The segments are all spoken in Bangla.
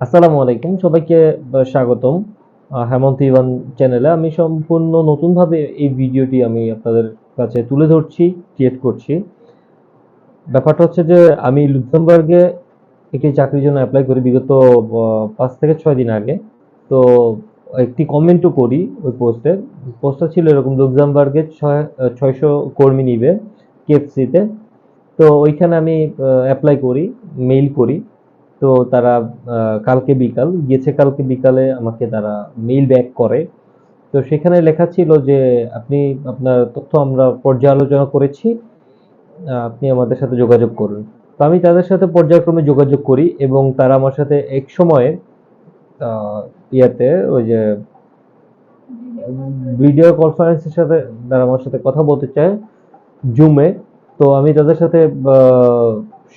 আসসালামু আলাইকুম সবাইকে স্বাগতম হেমন্ত ইভান চ্যানেলে। আমি সম্পূর্ণ নতুনভাবে এই ভিডিওটি আমি আপনাদের কাছে তুলে ধরছি, ক্রিয়েট করছি। ব্যাপারটা হচ্ছে যে আমি লুক্সেমবার্গে একটি চাকরির জন্য অ্যাপ্লাই করি বিগত 5 থেকে 6 দিন আগে। তো একটি কমেন্টও করি ওই পোস্টটা ছিল এরকম: লুক্সেমবার্গে 600 কর্মী নিবে কেএফসিতে। তো ওইখানে আমি অ্যাপ্লাই করি, মেইল করি। তো তারা কালকে বিকালে আমাকে তারা মেইল ব্যাক করে। তো সেখানে লেখা ছিল যে আপনি আপনার তথ্য আমরা পর্যালোচনা করেছি, আপনি আমাদের সাথে যোগাযোগ করুন। তো আমি তাদের সাথে পর্যায়ক্রমে যোগাযোগ করি এবং তারা আমার সাথে এক সময়ে আহ, ইয়াতে ওই যে ভিডিও কনফারেন্সের সাথে তারা আমার সাথে কথা বলতে চায় জুমে। তো আমি তাদের সাথে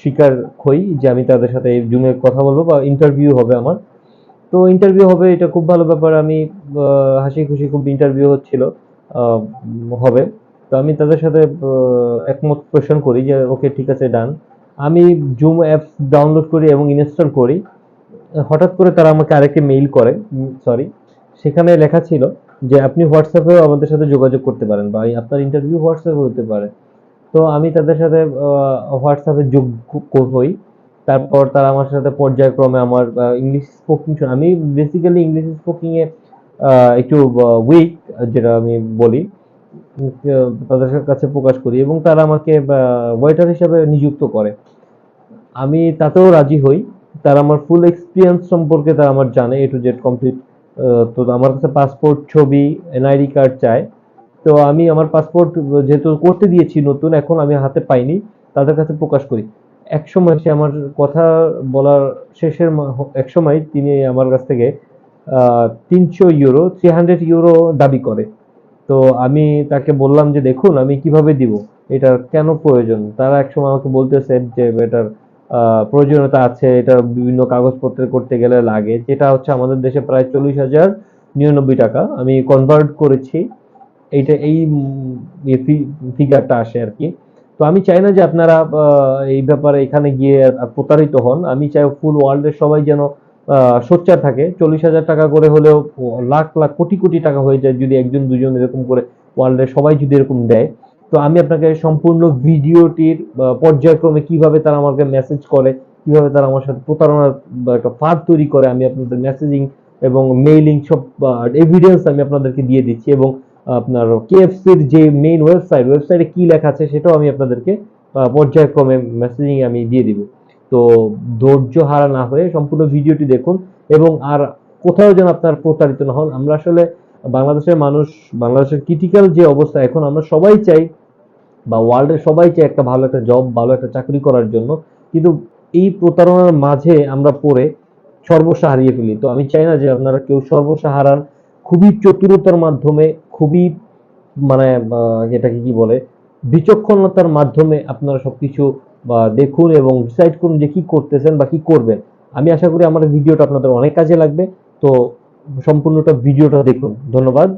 স্বীকার হই যে আমি তাদের সাথে জুমে কথা বলবো বা ইন্টারভিউ হবে আমার। তো ইন্টারভিউ হবে, এটা খুব ভালো ব্যাপার। আমি হাসি খুশি খুব ইন্টারভিউ হচ্ছিল, হবে। তো আমি তাদের সাথে একমত পোষণ করি যে ওকে, ঠিক আছে, ডান। আমি জুম অ্যাপস ডাউনলোড করি এবং ইনস্টল করি। হঠাৎ করে তারা আমাকে আরেকটি মেইল করে, সরি, সেখানে লেখা ছিল যে আপনি হোয়াটসঅ্যাপেও আমাদের সাথে যোগাযোগ করতে পারেন বা আপনার ইন্টারভিউ হোয়াটসঅ্যাপে হতে পারে। তো আমি তাদের সাথে হোয়াটসঅ্যাপে হই। তারপর তারা আমার সাথে পর্যায়ক্রমে আমার ইংলিশ স্পোকিং, আমি বেসিক্যালি ইংলিশ স্পোকিং এ একটু উইক, যেটা আমি বলি, তাদের কাছে প্রকাশ করি এবং তারা আমাকে ওয়েটার হিসাবে নিযুক্ত করে। আমি তাতেও রাজি হই। তারা আমার ফুল এক্সপিরিয়েন্স সম্পর্কে তারা আমার জানে, এ টু জেড কমপ্লিট। তো আমার কাছে পাসপোর্ট, ছবি, এনআইডি কার্ড চায়। তো আমি আমার পাসপোর্ট যেহেতু করতে দিয়েছি নতুন, এখন আমি হাতে পাইনি, তাদের কাছে প্রকাশ করি। একসময় সে আমার কথা বলার একসময় তিনি আমার কাছ থেকে 300 ইউরো, 300 ইউরো দাবি করে। তো আমি তাকে বললাম যে দেখুন আমি কিভাবে দিব, এটার কেন প্রয়োজন। তারা একসময় আমাকে বলতেছে যে এটার প্রয়োজনীয়তা আছে, এটা বিভিন্ন কাগজপত্র করতে গেলে লাগে, যেটা হচ্ছে আমাদের দেশে প্রায় 40,099 টাকা। আমি কনভার্ট করেছি, এইটা এই ফিগারটা আসে আর কি। তো আমি চাই না যে আপনারা এই ব্যাপারে এখানে গিয়ে প্রতারিত হন। আমি চাই ফুল ওয়ার্ল্ডের সবাই যেন সোচ্চার থাকে। 40,000 টাকা করে হলেও লাখ লাখ কোটি কোটি টাকা হয়ে যায় যদি একজন দুজন এরকম করে ওয়ার্ল্ডের সবাই যদি এরকম দেয়। তো আমি আপনাকে সম্পূর্ণ ভিডিওটির পর্যায়ক্রমে কিভাবে তারা আমাকে মেসেজ করে, কিভাবে তারা আমার সাথে প্রতারণার একটা ফাঁদ তৈরি করে, আমি আপনাদের মেসেজিং এবং মেইলিং সব এভিডেন্স আমি আপনাদেরকে দিয়ে দিচ্ছি। এবং আপনার কেএফসির যে মেইন ওয়েবসাইটে কি লেখা আছে সেটাও আমি আপনাদেরকে পর্যায়ক্রমে মেসেজিং আমি দিয়ে দিব। তো ধৈর্য হারা না হয়ে সম্পূর্ণ ভিডিওটি দেখুন এবং আর কোথাও যেন আপনার প্রতারিত না হন। আমরা আসলে বাংলাদেশের মানুষ, বাংলাদেশের ক্রিটিক্যাল যে অবস্থা এখন, আমরা সবাই চাই বা ওয়ার্ল্ডের সবাই চায় একটা ভালো একটা জব, ভালো একটা চাকরি করার জন্য। কিন্তু এই প্রতারণার মাঝে আমরা পড়ে সর্বস্ব হারিয়ে ফেলি। তো আমি চাই না যে আপনারা কেউ সর্বস্ব হারান। খুবই চতুরতার মাধ্যমে, খুবই মানে এটাকে কি বলে, বিচক্ষণতার মাধ্যমে আপনারা সবকিছু দেখুন এবং ডিসাইড করুন যে কি করতেছেন বা কি করবেন। আমি আশা করি আমার ভিডিওটা আপনাদের অনেক কাজে লাগবে। তো সম্পূর্ণটা ভিডিওটা দেখুন। ধন্যবাদ।